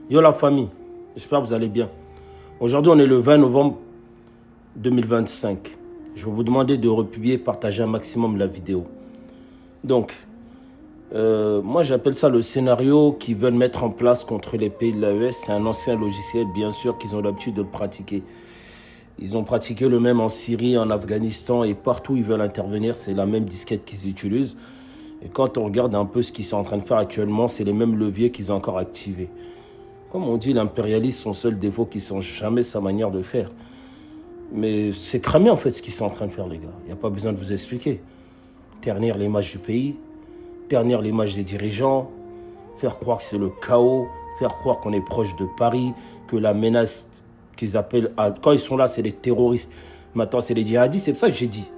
Yo la famille, j'espère que vous allez bien. Aujourd'hui, on est le 20 novembre 2025. Je vais vous demander de republier, partager un maximum la vidéo. Donc, moi j'appelle ça le scénario qu'ils veulent mettre en place contre les pays de l'AES. C'est un ancien logiciel, bien sûr, qu'ils ont l'habitude de le pratiquer. Ils ont pratiqué le même en Syrie, en Afghanistan et partout où ils veulent intervenir, c'est la même disquette qu'ils utilisent. Et quand on regarde un peu ce qu'ils sont en train de faire actuellement, c'est les mêmes leviers qu'ils ont encore activés. Comme on dit, l'impérialisme, son seul défaut, qui ne change jamais sa manière de faire. Mais c'est cramé en fait ce qu'ils sont en train de faire, les gars. Il n'y a pas besoin de vous expliquer. Ternir l'image du pays, ternir l'image des dirigeants, faire croire que c'est le chaos, faire croire qu'on est proche de Paris, que la menace qu'ils appellent... Quand ils sont là, c'est les terroristes. Maintenant, c'est les djihadistes. C'est pour ça que j'ai dit.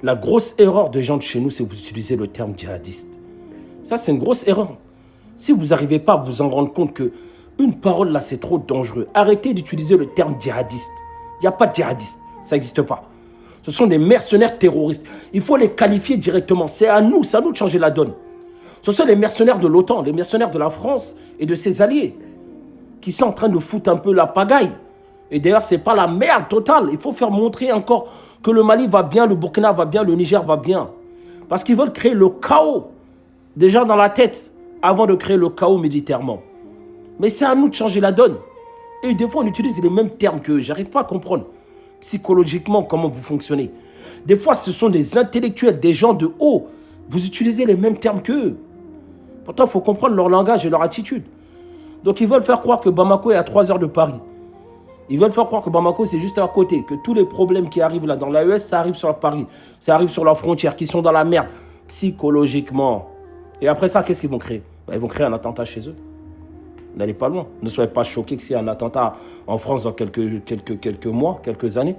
La grosse erreur des gens de chez nous, c'est que vous utilisez le terme djihadiste. Ça, c'est une grosse erreur. Si vous n'arrivez pas à vous en rendre compte que une parole là, c'est trop dangereux. Arrêtez d'utiliser le terme djihadiste. Il n'y a pas de djihadiste. Ça n'existe pas. Ce sont des mercenaires terroristes. Il faut les qualifier directement. C'est à nous de changer la donne. Ce sont les mercenaires de l'OTAN, les mercenaires de la France et de ses alliés qui sont en train de foutre un peu la pagaille. Et d'ailleurs, ce n'est pas la merde totale. Il faut faire montrer encore que le Mali va bien, le Burkina va bien, le Niger va bien. Parce qu'ils veulent créer le chaos déjà dans la tête avant de créer le chaos militairement. Mais c'est à nous de changer la donne. Et des fois, on utilise les mêmes termes qu'eux. Je n'arrive pas à comprendre psychologiquement comment vous fonctionnez. Des fois, ce sont des intellectuels, des gens de haut. Vous utilisez les mêmes termes qu'eux. Pourtant, il faut comprendre leur langage et leur attitude. Donc, ils veulent faire croire que Bamako est à 3 heures de Paris. Ils veulent faire croire que Bamako, c'est juste à côté. Que tous les problèmes qui arrivent là dans l'AES, ça arrive sur Paris. Ça arrive sur la frontière, qui sont dans la merde. Psychologiquement. Et après ça, qu'est-ce qu'ils vont créer? Ils vont créer un attentat chez eux. N'allez pas loin. Ne soyez pas choqués que s'il y a un attentat en France dans quelques mois, quelques années.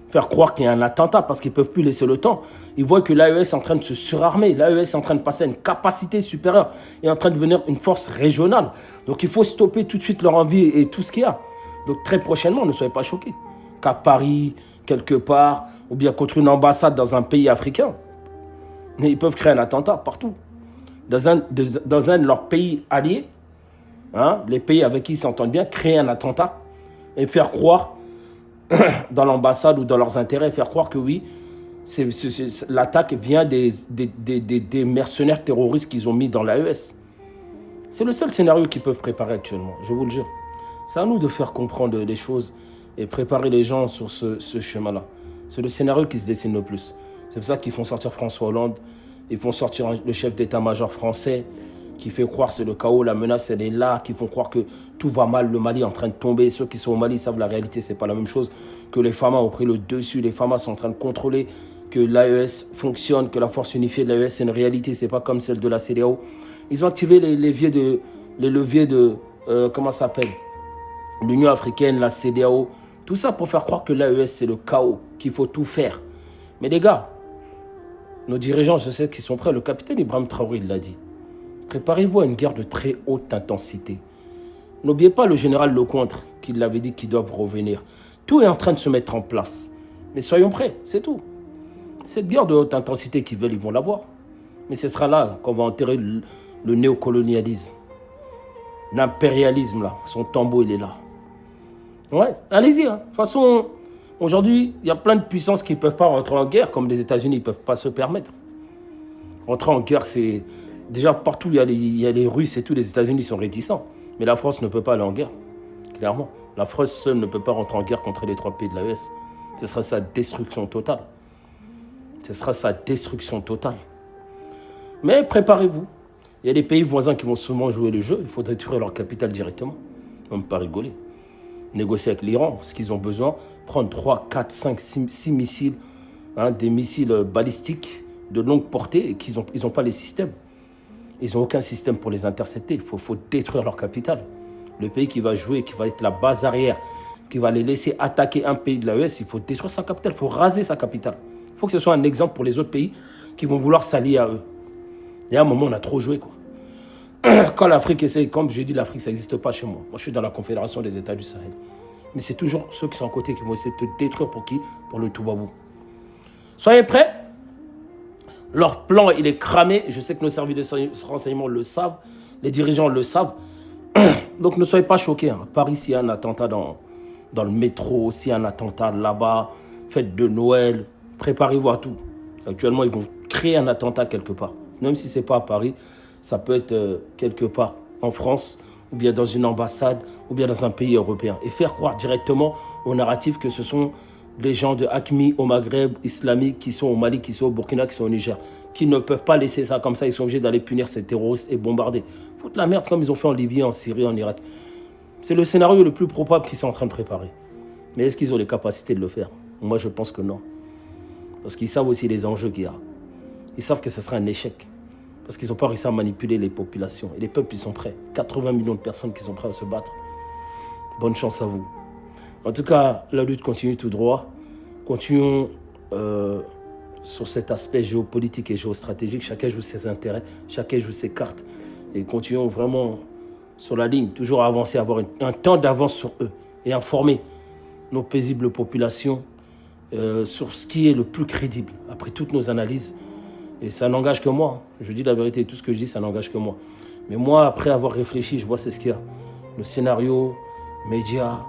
Faire croire qu'il y a un attentat parce qu'ils ne peuvent plus laisser le temps. Ils voient que l'AES est en train de se surarmer. L'AES est en train de passer à une capacité supérieure et en train de devenir une force régionale. Donc il faut stopper tout de suite leur envie et tout ce qu'il y a. Donc très prochainement, ne soyez pas choqués. Qu'à Paris, quelque part, ou bien contre une ambassade dans un pays africain. Mais ils peuvent créer un attentat partout. Dans un de leurs pays alliés, les pays avec qui ils s'entendent bien, créer un attentat et faire croire, dans l'ambassade ou dans leurs intérêts, faire croire que oui, l'attaque vient des mercenaires terroristes qu'ils ont mis dans l'AES. C'est le seul scénario qu'ils peuvent préparer actuellement, je vous le jure. C'est à nous de faire comprendre les choses et préparer les gens sur ce chemin-là. C'est le scénario qui se dessine le plus. C'est pour ça qu'ils font sortir François Hollande, ils font sortir le chef d'état-major français, qui fait croire que c'est le chaos, la menace, elle est là, qui font croire que tout va mal, le Mali est en train de tomber. Ceux qui sont au Mali savent la réalité, c'est pas la même chose, que les FAMA ont pris le dessus, les FAMA sont en train de contrôler, que l'AES fonctionne, que la force unifiée de l'AES, c'est une réalité, c'est pas comme celle de la CEDEAO. Ils ont activé les leviers de comment ça s'appelle, l'Union africaine, la CEDEAO, tout ça pour faire croire que l'AES, c'est le chaos, qu'il faut tout faire. Mais les gars, nos dirigeants, je sais qu'ils sont prêts, le capitaine Ibrahim Traoré, il l'a dit. Préparez-vous à une guerre de très haute intensité. N'oubliez pas le général Lecointre qui l'avait dit qu'ils doivent revenir. Tout est en train de se mettre en place. Mais soyons prêts, c'est tout. Cette guerre de haute intensité qu'ils veulent, ils vont l'avoir. Mais ce sera là qu'on va enterrer le néocolonialisme. L'impérialisme, là, son tombeau, il est là. Ouais, allez-y. De toute façon, aujourd'hui, il y a plein de puissances qui ne peuvent pas rentrer en guerre, comme les États-Unis, ils ne peuvent pas se permettre. Rentrer en guerre, c'est... Déjà, partout, il y a les Russes et tous les États-Unis sont réticents. Mais la France ne peut pas aller en guerre, clairement. La France seule ne peut pas rentrer en guerre contre les 3 pays de l'AES. Ce sera sa destruction totale. Ce sera sa destruction totale. Mais préparez-vous. Il y a des pays voisins qui vont souvent jouer le jeu. Il faut détruire leur capitale directement. On ne peut pas rigoler. Négocier avec l'Iran, ce qu'ils ont besoin. Prendre 3, 4, 5, 6 missiles, des missiles balistiques de longue portée et qu'ils n'ont pas les systèmes. Ils n'ont aucun système pour les intercepter. Il faut détruire leur capitale. Le pays qui va jouer, qui va être la base arrière, qui va les laisser attaquer un pays de l'AES, il faut détruire sa capitale. Il faut raser sa capitale. Il faut que ce soit un exemple pour les autres pays qui vont vouloir s'allier à eux. Il y a un moment, on a trop joué, quoi. Quand l'Afrique essaie, comme je dis, l'Afrique, ça n'existe pas chez moi. Moi, je suis dans la Confédération des États du Sahel. Mais c'est toujours ceux qui sont à côté qui vont essayer de te détruire pour qui? Pour le Toubabou. Soyez prêts. Leur plan, il est cramé. Je sais que nos services de renseignement le savent. Les dirigeants le savent. Donc ne soyez pas choqués. Hein. Paris, s'il y a un attentat dans le métro, s'il y a un attentat là-bas, fête de Noël, préparez-vous à tout. Actuellement, ils vont créer un attentat quelque part. Même si ce n'est pas à Paris, ça peut être quelque part en France, ou bien dans une ambassade, ou bien dans un pays européen. Et faire croire directement au narratif que ce sont les gens de AQMI au Maghreb islamique qui sont au Mali, qui sont au Burkina, qui sont au Niger, qui ne peuvent pas laisser ça comme ça. Ils sont obligés d'aller punir ces terroristes et bombarder. Foutre la merde comme ils ont fait en Libye, en Syrie, en Irak. C'est le scénario le plus probable qu'ils sont en train de préparer. Mais est-ce qu'ils ont les capacités de le faire? Moi, je pense que non. Parce qu'ils savent aussi les enjeux qu'il y a. Ils savent que ce sera un échec. Parce qu'ils n'ont pas réussi à manipuler les populations. Et les peuples, ils sont prêts. 80 millions de personnes qui sont prêtes à se battre. Bonne chance à vous. En tout cas, la lutte continue tout droit. Continuons sur cet aspect géopolitique et géostratégique. Chacun joue ses intérêts, chacun joue ses cartes. Et continuons vraiment sur la ligne, toujours à avancer, avoir un temps d'avance sur eux et informer nos paisibles populations sur ce qui est le plus crédible, après toutes nos analyses. Et ça n'engage que moi. Je dis la vérité, tout ce que je dis, ça n'engage que moi. Mais moi, après avoir réfléchi, je vois c'est ce qu'il y a. Le scénario, médias,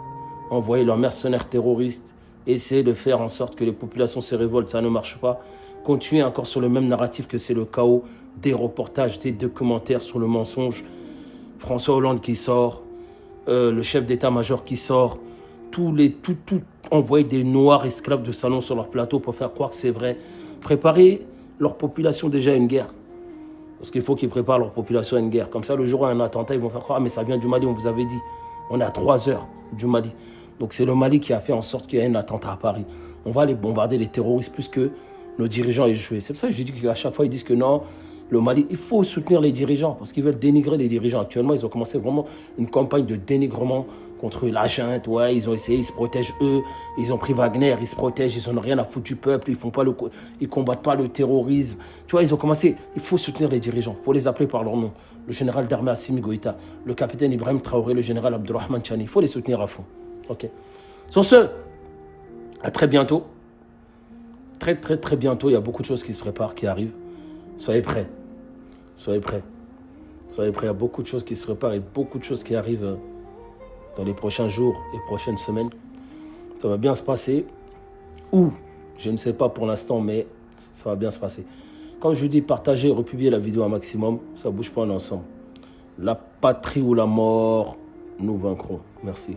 envoyer leurs mercenaires terroristes, essayer de faire en sorte que les populations se révoltent, ça ne marche pas. Continuer encore sur le même narratif que c'est le chaos, des reportages, des documentaires sur le mensonge. François Hollande qui sort, le chef d'état-major qui sort, tout envoyer des noirs esclaves de salon sur leur plateau pour faire croire que c'est vrai. Préparer leur population déjà à une guerre. Parce qu'il faut qu'ils préparent leur population à une guerre. Comme ça, le jour où il y a un attentat, ils vont faire croire, ah, mais ça vient du Mali, on vous avait dit. On est à 3 heures du Mali. Donc c'est le Mali qui a fait en sorte qu'il y ait un attentat à Paris. On va aller bombarder les terroristes plus que nos dirigeants aient joué. C'est pour ça que je dis qu'à chaque fois, ils disent que non, le Mali, il faut soutenir les dirigeants parce qu'ils veulent dénigrer les dirigeants. Actuellement, ils ont commencé vraiment une campagne de dénigrement contre la junte. Ouais, ils ont essayé, ils se protègent eux. Ils ont pris Wagner, ils se protègent, ils n'ont rien à foutre du peuple. Ils combattent pas le terrorisme. Tu vois, ils ont commencé. Il faut soutenir les dirigeants. Il faut les appeler par leur nom. Le général d'armée Assimi Goïta, le capitaine Ibrahim Traoré, le général Abdurrahman Chani. Il faut les soutenir à fond. Ok. Sur ce, à très bientôt. Très, très, très bientôt. Il y a beaucoup de choses qui se préparent, qui arrivent. Soyez prêts. Soyez prêts. Soyez prêts. Il y a beaucoup de choses qui se préparent et beaucoup de choses qui arrivent dans les prochains jours et prochaines semaines. Ça va bien se passer. Ou, je ne sais pas pour l'instant, mais ça va bien se passer. Comme je vous dis, partagez, republiez la vidéo un maximum. Ça ne bouge pas, on est ensemble. La patrie ou la mort, nous vaincrons. Merci.